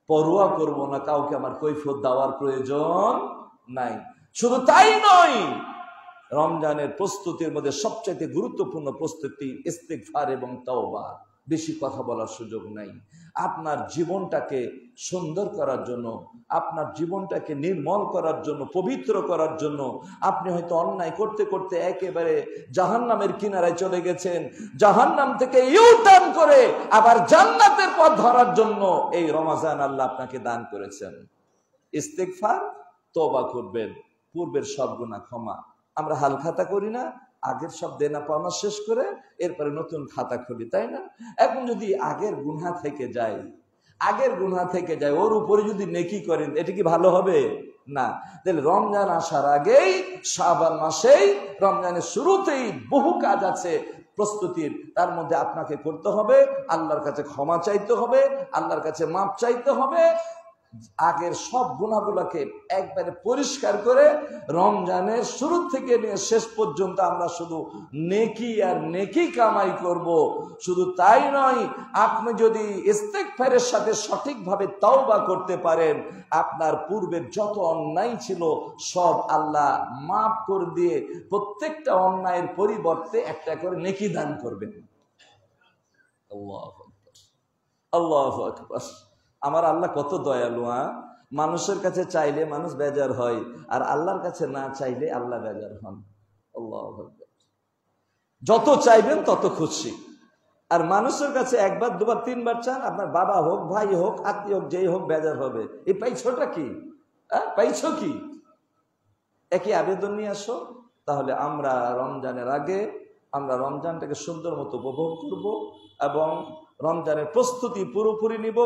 পরোয়া করব না, কাউকে আমার কৈফিয়ত দেওয়ার প্রয়োজন নাই। শুধু তাই নয়, রমজানের প্রস্তুতির মধ্যে সবচেয়ে গুরুত্বপূর্ণ প্রস্তুতি ইস্তেগফার এবং তওবা। বেশি কথা বলার সুযোগ নাই। আপনার জীবনটাকে সুন্দর করার জন্য, আপনার জীবনটাকে নির্মল করার জন্য, পবিত্র করার জন্য, আপনি হয়তো অন্যায় করতে করতে একেবারে জাহান্নামের কিনারায় চলে গেছেন। জাহান্নাম থেকে ইউটার্ন করে আবার জান্নাতের পথ ধরার জন্য এই রমাজান আল্লাহ আপনাকে দান করেছেন। ইস্তেগফার, তওবা করবেন, পূর্বের সব গুনাহ ক্ষমা। আমরা হাল খাতা করি না, আগের সব দেনা পাওনা শেষ করে এরপরে নতুন খাতা খুলি, তাই না? এখন যদি আগের গুনাহ থেকে যায়, ওর উপরে যদি নেকি করেন, এটা কি ভালো হবে? না। তাহলে রমজান আসার আগেই, শাবান মাসেই, রমজানের শুরুতেই বহু কাজ আছে প্রস্তুতির। তার মধ্যে আপনাকে করতে হবে, আল্লাহর কাছে ক্ষমা চাইতে হবে, আল্লাহর কাছে মাপ চাইতে হবে। আগের সব গুনাহগুলোকে একবারে পরিষ্কার করে রমজানের শুরু থেকে নিয়ে শেষ পর্যন্ত আমরা শুধু নেকি আর নেকি কামাই করব। শুধু তাই নয়, আপনি যদি ইস্তেগফারের সাথে সঠিকভাবে তওবা করতে পারেন, আপনার পূর্বের যত অন্যায় ছিল সব আল্লাহ মাফ করে দিয়ে প্রত্যেকটা অন্যায়ের পরিবর্তে একটা করে নেকি দান করবেন। আল্লাহু আকবার, আল্লাহু আকবার। আমার আল্লাহ কত দয়ালু। মানুষের কাছে চাইলে মানুষ বেজার হয়, আর আল্লাহর কাছে না চাইলে আল্লাহ বেজার হন। আল্লাহু আকবার। যত চাইবেন তত খুশি। আর মানুষের কাছে একবার দুবার তিনবার চান, আপনার বাবা হোক, ভাই হোক, আত্মীয় হোক, যেই হোক, বেজার হবে। এই পাইছোটা কি? পাইছো কি? একই আবেদন নিয়ে আসো। তাহলে আমরা রমজানের আগে আমরা রমজানটাকে সুন্দর মতো উপভোগ করব এবং রমজানের প্রস্তুতি পুরোপুরি নিব।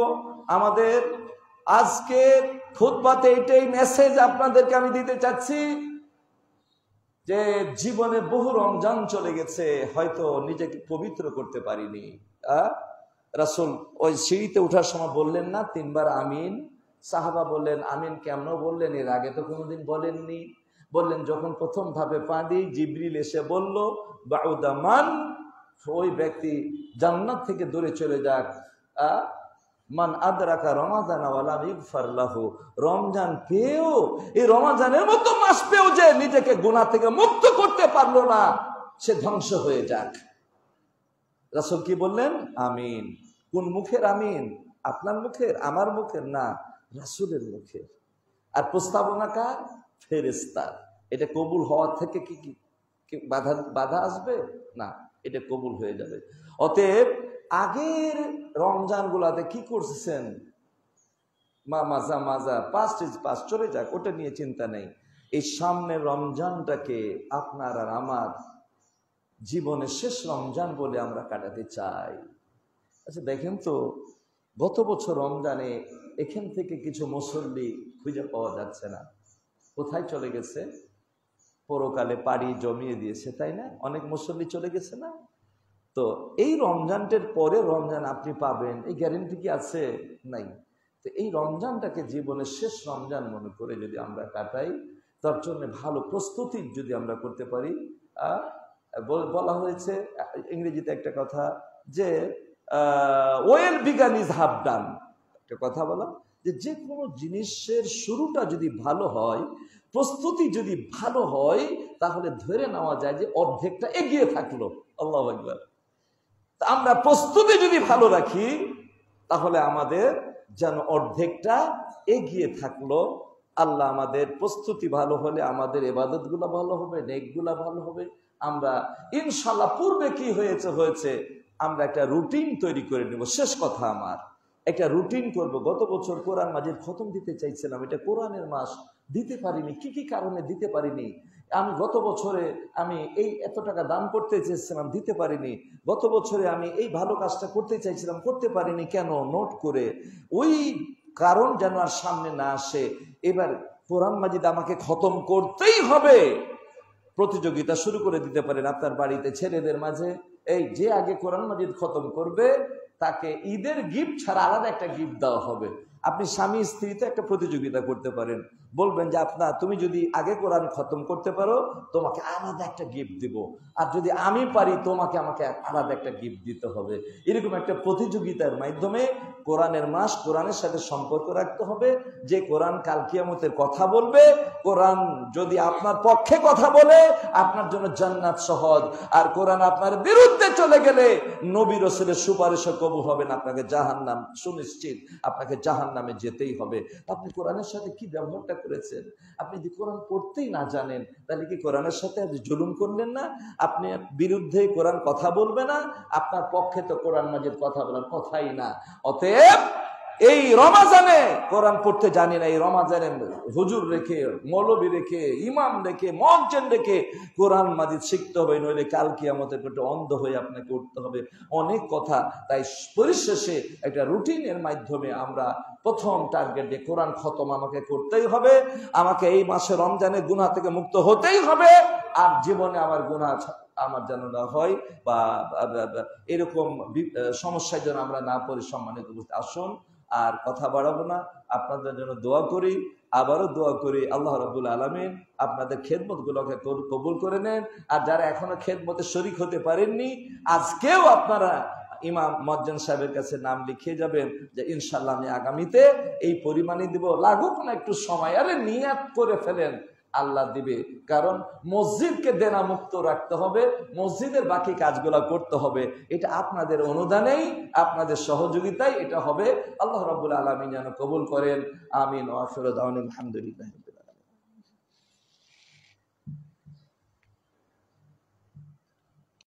আমাদের আজকে খুতবাতে এটাই মেসেজ আপনাদেরকে আমি দিতে চাচ্ছি যে জীবনে বহু রমজান চলে গেছে, হয়তো নিজেকে পবিত্র করতে পারিনি। রাসূল ওই সিঁড়িতে ওঠার সময় বললেন না 3 বার আমিন? সাহাবা বললেন আমিন কেমন বললেন? এর আগে তো কোনোদিন বলেননি। বললেন যখন প্রথম ধাপে পা দিই, জিবরিল এসে বলল বাউদামান, ওই ব্যক্তি জান্নাত থেকে দূরে চলে যাক। মান আদরাকা রমাদান ওয়া লাম ইগফার লাহু, রমজান পেও, এই রমজানের মতো মাস পেও যে নিজেকে গুনাহ থেকে মুক্ত করতে পারলো না, সে ধ্বংস হয়ে যাক। রাসূল কি বললেন? আমিন। কোন মুখের আমিন? আপনার মুখের, আমার মুখের না, রাসূলের মুখের। আর প্রস্তাবনা কার? ফেরেশতার। এটা কবুল হওয়ার থেকে কি বাধা আসবে? না, এটা কবুল হয়ে যাবে। অতএব আগের রমজান গুলাতে কি করছেন? মাজা পাস্ট ইজ পাস্ট, চলে যাক, ওটা নিয়ে চিন্তা নেই। এই সামনের রমজানটাকে আপনার আর আমার জীবনের শেষ রমজান বলে আমরা কাটাতে চাই। আচ্ছা দেখেন তো, গত বছর রমজানে এখান থেকে কিছু মুসল্লি খুঁজে পাওয়া যাচ্ছে না। কোথায় চলে গেছে? পরকালে পাড়ি জমিয়ে দিয়েছে, তাই না? অনেক মুসল্লি চলে গেছে না? তো এই রমজানটার পরে রমজান আপনি পাবেন, এই গ্যারেন্টি কি আছে? নাই। তো এই রমজানটাকে জীবনের শেষ রমজান মনে করে যদি আমরা কাটাই, তার জন্য ভালো প্রস্তুতি যদি আমরা করতে পারি। বলা হয়েছে ইংরেজিতে একটা কথা যে ওয়েল বিগান ইজ হাফ ডান। একটা কথা বলা যে কোনো জিনিসের শুরুটা যদি ভালো হয়, প্রস্তুতি যদি ভালো হয়, তাহলে ধরে নেওয়া যায় যে অর্ধেকটা এগিয়ে থাকলো। আল্লাহু আকবার। আমরা প্রস্তুতি যদি ভালো রাখি, তাহলে আমাদের যেন অর্ধেকটা এগিয়ে থাকলো। আল্লাহ আমাদের প্রস্তুতি ভালো হলে আমাদের ইবাদতগুলো ভালো হবে, নেকগুলা ভালো হবে। আমরা ইনশাআল্লাহ পূর্বে কি হয়েছে আমরা একটা রুটিন তৈরি করে নেব। শেষ কথা, আমার একটা রুটিন করব। গত বছর কোরআন মাজিদ খতম দিতে চাইছিলাম, এটা কোরআনের মাস, দিতে পারিনি, কি কি কারণে দিতে পারিনি। আমি গত বছরে আমি এই এত টাকা দান করতে চেয়েছিলাম, দিতে পারিনি। গত বছরে আমি এই ভালো কাজটা করতে চাইছিলাম, করতে পারিনি, কেন? নোট করে ওই কারণ যেন আর সামনে না আসে। এবার কোরআন মাজিদ আমাকে খতম করতেই হবে, প্রতিযোগিতা শুরু করে দিতে পারেন আপনার বাড়িতে ছেলেদের মাঝে। এই যে আগে কোরআন মাজিদ খতম করবে তাকে ঈদের গিফট ছাড়া আলাদা একটা গিফট দেওয়া হবে। আপনি স্বামী স্ত্রীতে একটা প্রতিযোগিতা করতে পারেন, বলবেন যে তুমি যদি আগে কোরআন খতম করতে পারো তোমাকে আলাদা একটা গিফট দিব, আর যদি আমি পারি আমাকে আলাদা একটা গিফট দিতে হবে। এরকম একটা প্রতিযোগিতার মাধ্যমে কোরআনের মাস, কোরআনের সাথে সম্পর্ক রাখতে হবে। যে কোরআন কাল কিয়ামতের কথা বলবে, কোরআন যদি আপনার পক্ষে কথা বলে আপনার জন্য জান্নাত সহজ, আর কোরআন আপনার বিরুদ্ধে চলে গেলে নবী রাসূলের সুপারিশও কবুল হবে না, আপনাকে জাহান্নাম সুনিশ্চিত, আপনাকে জাহান্নামে যেতেই হবে। আপনি কোরআনের সাথে কি ব্যবহারটা করেছেন? আপনি যদি কোরআন পড়তেই না জানেন তাহলে কি কোরআনের সাথে জুলুম করলেন না? আপনি বিরুদ্ধে কোরআন কথা বলবে না, আপনার পক্ষে তো কোরআন মাজিদ কথা বলার কথাই না। অতএব এই রমাজানে কোরআন পড়তে জানি না, এই রমাজানে হুজুর রেখে, মৌলবী রেখে, ইমাম রেখে, মুয়াজ্জিন রেখে কোরআন মাজিদ শিখতে হবে, নইলে কাল কিয়ামতের পেটে অন্ধ হয়ে আপনাকে উঠতে হবে। অনেক কথা। তাই পরিশেষে একটা রুটিনের মাধ্যমে আমরা প্রথম টার্গেট যে কোরআন খতম আমাকে করতেই হবে, আমাকে এই মাসে রমজানের গুনাহ থেকে মুক্ত হতেই হবে, আর জীবনে আমার গুনাহ আমার যেন না হয়, বা এরকম সমস্যায় যেন আমরা না পড়ি। সম্মানিত আসুন আর কথা বাড়াবো না, আপনাদের জন্য দোয়া করি, আবারও দোয়া করি আল্লাহ রাব্বুল আলামিন আপনাদের খেদমত গুলোকে কবুল করে নেন। আর যারা এখনো খেদমতে শরীক হতে পারেননি, আজকেও আপনারা ইমাম মুয়াজ্জিন সাহেবের কাছে নাম লিখিয়ে যাবেন যে ইনশাআল্লাহ আমি আগামীতে এই পরিমাণই দিব, লাগুক না একটু সময়। আরে নিয়াত করে ফেলেন, আল্লাহ দিবে। কারণ মসজিদকে দেনা মুক্ত রাখতে হবে, মসজিদের বাকি কাজগুলা করতে হবে। এটা আপনাদের অনুদানেই, আপনাদের সহযোগিতায় এটা হবে। আল্লাহ রাব্বুল আলামিন যেন কবুল করেন। আমিন। ওয়া আখিরু দাওয়ানা আলহামদুলিল্লাহ।